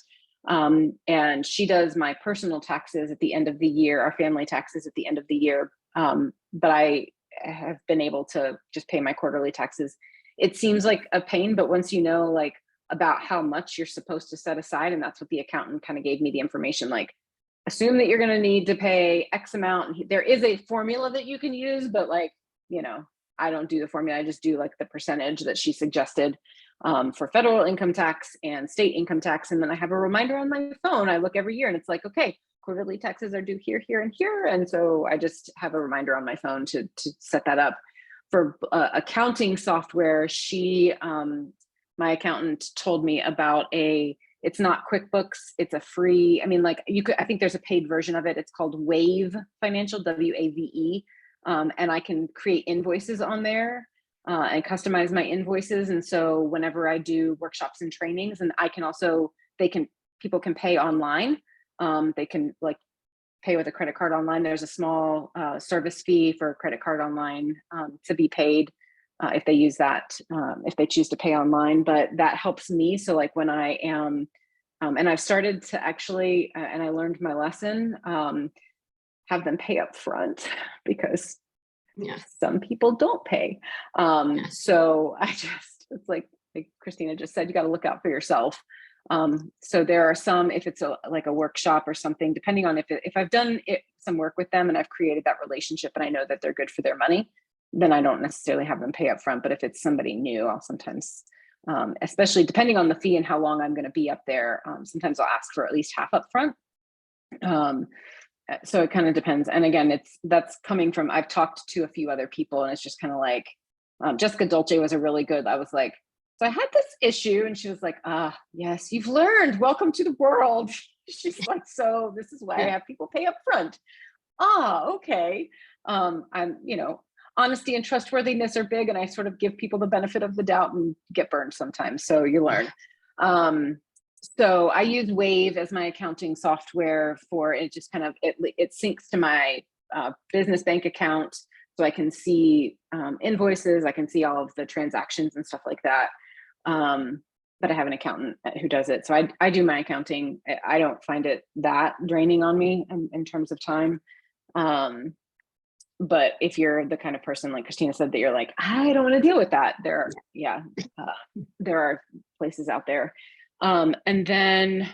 And she does my personal taxes at the end of the year, our family taxes at the end of the year. But I have been able to just pay my quarterly taxes. It seems like a pain, but once you know, like, about how much you're supposed to set aside, and that's what the accountant kind of gave me the information, like, assume that you're going to need to pay X amount. There is a formula that you can use, but like, I don't do the formula. I just do like the percentage that she suggested for federal income tax and state income tax. And then I have a reminder on my phone. I look every year and it's like, okay, quarterly taxes are due here, here, and here. And so I just have a reminder on my phone to set that up. For accounting software, my accountant told me about it's not QuickBooks, it's a free, I think there's a paid version of it. It's called Wave Financial, WAVE. And I can create invoices on there and customize my invoices. And so whenever I do workshops and trainings, and people can pay online. They can like pay with a credit card online. There's a small service fee for a credit card online to be paid if they use that, if they choose to pay online, but that helps me. So like when I am, and I've started to actually, and I learned my lesson, have them pay up front because some people don't pay. So it's like Christina just said, you got to look out for yourself. So there are some, if it's like a workshop or something, depending on if I've done some work with them and I've created that relationship and I know that they're good for their money, then I don't necessarily have them pay up front. But if it's somebody new, I'll sometimes, especially depending on the fee and how long I'm going to be up there, sometimes I'll ask for at least half up front. So it kind of depends. And again, that's coming from, I've talked to a few other people and it's just kind of like, Jessica Dolce was I was like, so I had this issue and she was like, yes, you've learned, welcome to the world. She's like, so this is why I have people pay up front. Okay. Honesty and trustworthiness are big, and I sort of give people the benefit of the doubt and get burned sometimes. So you learn. So I use Wave as my accounting software for it. Just kind of, it syncs to my business bank account. So I can see invoices, I can see all of the transactions and stuff like that. But I have an accountant who does it. So I do my accounting. I don't find it that draining on me in terms of time. But if you're the kind of person, like Christina said, that you're like, I don't want to deal with that, there are places out there. And then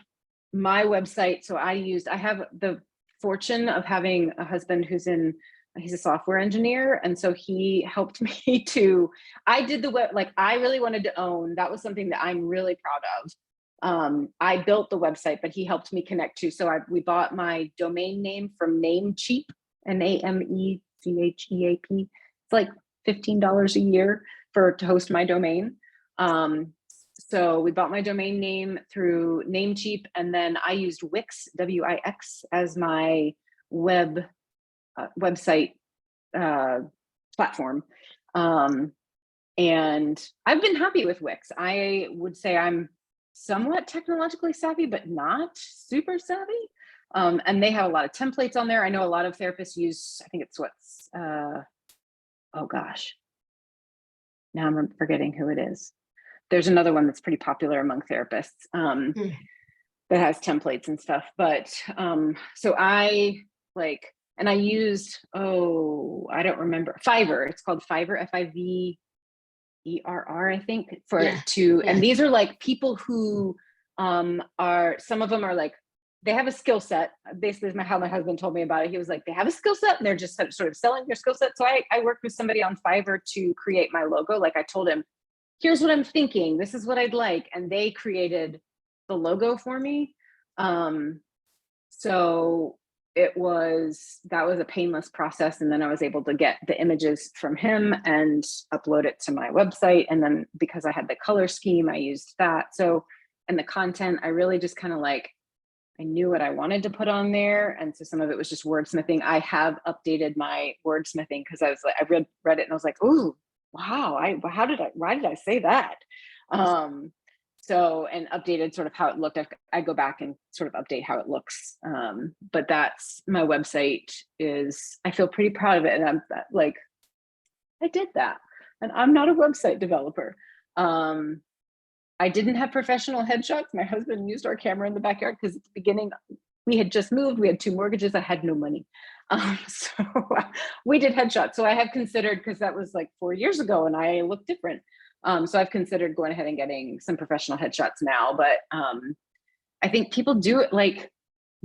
my website, so I have the fortune of having a husband he's a software engineer. And so he helped me I did the web, like I really wanted to own, that was something that I'm really proud of. I built the website, but he helped me connect to, so we bought my domain name from Namecheap, NAMECHEAP. It's like $15 a year to host my domain. So we bought my domain name through Namecheap, and then I used Wix, W-I-X, as my website platform. And I've been happy with Wix. I would say I'm somewhat technologically savvy, but not super savvy. And they have a lot of templates on there. I know a lot of therapists use, I think it's oh gosh, now I'm forgetting who it is. There's another one that's pretty popular among therapists that has templates and stuff. But so I and I used, I don't remember, Fiverr. It's called Fiverr, Fiverr, I think, and these are like people who some of them are like, they have a skill set. Basically, is how my husband told me about it. He was like, they have a skill set and they're just sort of selling their skill set. So I worked with somebody on Fiverr to create my logo. Like I told him, here's what I'm thinking. This is what I'd like. And they created the logo for me. So that was a painless process. And then I was able to get the images from him and upload it to my website. And then because I had the color scheme, I used that. So, and the content, I really just kind of like, I knew what I wanted to put on there. And so some of it was just wordsmithing. I have updated my wordsmithing because I was like, I read it and I was like, ooh, wow, why did I say that? So, and updated sort of how it looked. I go back and sort of update how it looks. But that's my website I feel pretty proud of it. And I'm like, I did that. And I'm not a website developer. I didn't have professional headshots. My husband used our camera in the backyard because at the beginning we had just moved. We had 2 mortgages. I had no money. So we did headshots. So I have considered, because that was like 4 years ago and I look different. So I've considered going ahead and getting some professional headshots now, but I think people do it, like,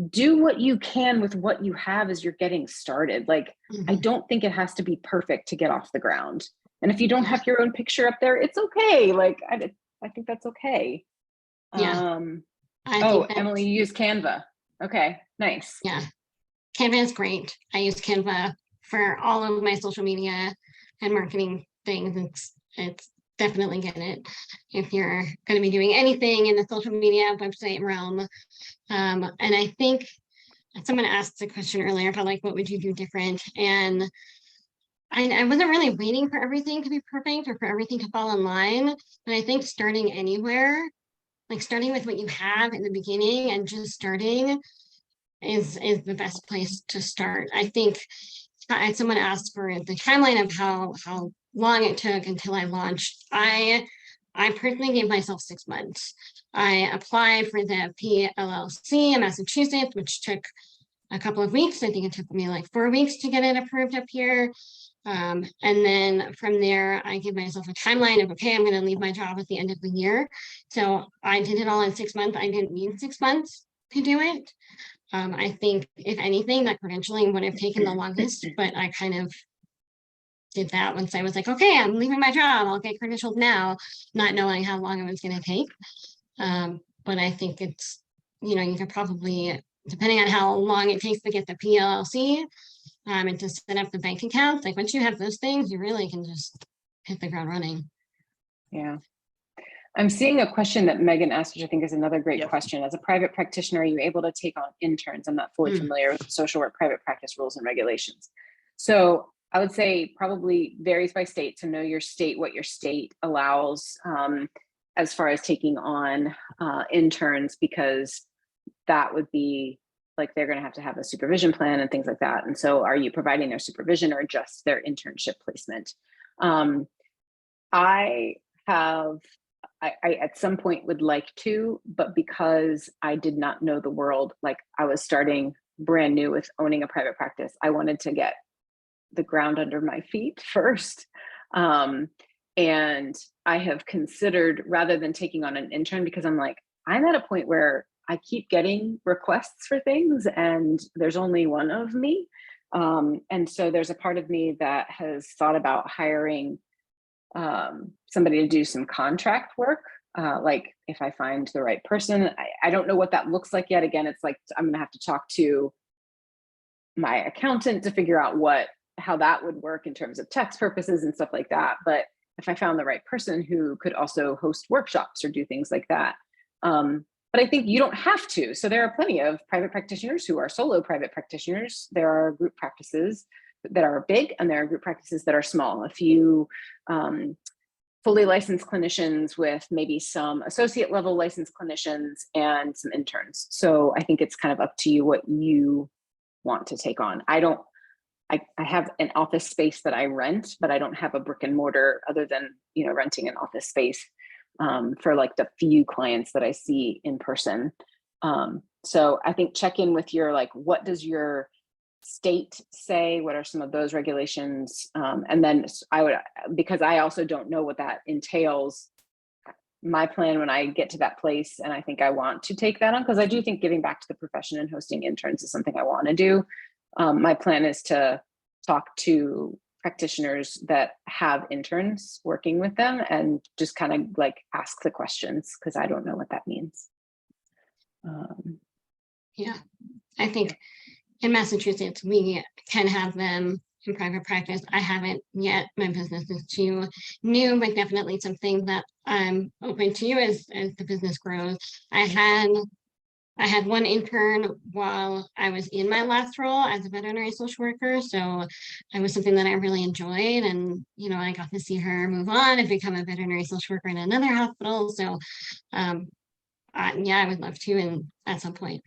do what you can with what you have as you're getting started. Like, I don't think it has to be perfect to get off the ground. And if you don't have your own picture up there, it's okay. Like, I think that's okay. Yeah. Emily, you use Canva. Okay, nice. Yeah. Canva is great. I use Canva for all of my social media and marketing things. It's definitely get it if you're going to be doing anything in the social media website realm. And I think someone asked a question earlier about like, what would you do different? And I wasn't really waiting for everything to be perfect or for everything to fall in line. But I think starting anywhere, like starting with what you have in the beginning and just starting is the best place to start. I think someone asked for the timeline of how long it took until I launched. I personally gave myself 6 months. I applied for the PLLC in Massachusetts, which took a couple of weeks. I think it took me like 4 weeks to get it approved up here. And then from there, I give myself a timeline of, okay, I'm going to leave my job at the end of the year. So I did it all in 6 months. I didn't need 6 months to do it. I think if anything, that credentialing would have taken the longest, but I kind of did that once I was like, okay, I'm leaving my job. I'll get credentialed now, not knowing how long it was going to take. But I think it's, you could probably, depending on how long it takes to get the PLLC, and to set up the bank account, like once you have those things, you really can just hit the ground running. Yeah. I'm seeing a question that Megan asked, which I think is another great question. As a private practitioner, are you able to take on interns? I'm not fully familiar with social work private practice rules and regulations. So I would say probably varies by state. So know your state, what your state allows as far as taking on interns, because that would be like, they're going to have a supervision plan and things like that. And so are you providing their supervision or just their internship placement? I at some point would like to, but because I did not know the world, like I was starting brand new with owning a private practice, I wanted to get the ground under my feet first. And I have considered, rather than taking on an intern, because I'm at a point where I keep getting requests for things and there's only one of me. And so there's a part of me that has thought about hiring somebody to do some contract work. Like if I find the right person, I don't know what that looks like yet. Again, it's like, I'm going to have to talk to my accountant to figure out how that would work in terms of tax purposes and stuff like that. But if I found the right person who could also host workshops or do things like that. But I think you don't have to. So there are plenty of private practitioners who are solo private practitioners. There are group practices that are big, and there are group practices that are small. A few fully licensed clinicians with maybe some associate level licensed clinicians and some interns. So I think it's kind of up to you what you want to take on. I have an office space that I rent, but I don't have a brick and mortar other than, you know, renting an office space for like the few clients that I see in person. So I think check in with your, like, what does your state say? What are some of those regulations? And then I would, because I also don't know what that entails, my plan when I get to that place, and I think I want to take that on, because I do think giving back to the profession and hosting interns is something I want to do. My plan is to talk to practitioners that have interns working with them and just kind of like ask the questions, because I don't know what that means. Yeah, I think in Massachusetts, we can have them in private practice. I haven't yet. My business is too new, but definitely something that I'm open to as the business grows. I had one intern while I was in my last role as a veterinary social worker. So it was something that I really enjoyed. And, you know, I got to see her move on and become a veterinary social worker in another hospital. So yeah, I would love to at some point.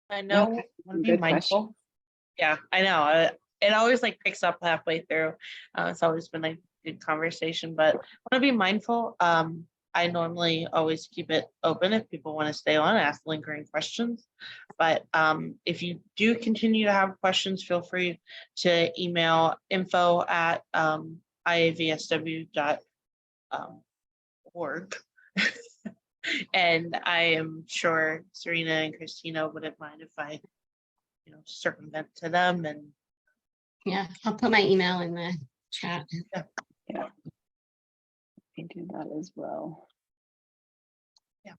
I know. Want to be Good mindful. question. Yeah, I know. It always like picks up halfway through. It's always been a good conversation, but want to be mindful. I normally always keep it open if people want to stay on, ask lingering questions. But if you do continue to have questions, feel free to email info@iavsw.org. And I am sure Sarina and Christina wouldn't mind if I, you know, circumvent to them. And Yeah, I'll put my email in the chat. Yeah, I can do that as well. Yeah,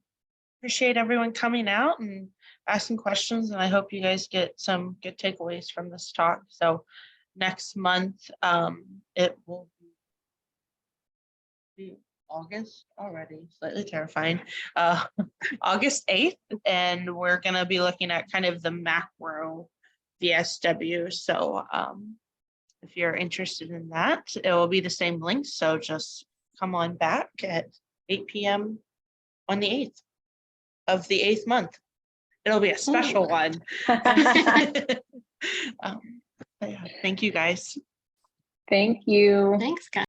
appreciate everyone coming out and asking questions, and I hope you guys get some good takeaways from this talk. So next month, it will be August already, slightly terrifying, August 8th, and we're going to be looking at kind of the macro VSW. So if you're interested in that, it will be the same link. So just come on back at 8 p.m. on the 8th of the 8th month. It'll be a special one. Yeah, thank you guys. Thank you. Thanks, guys.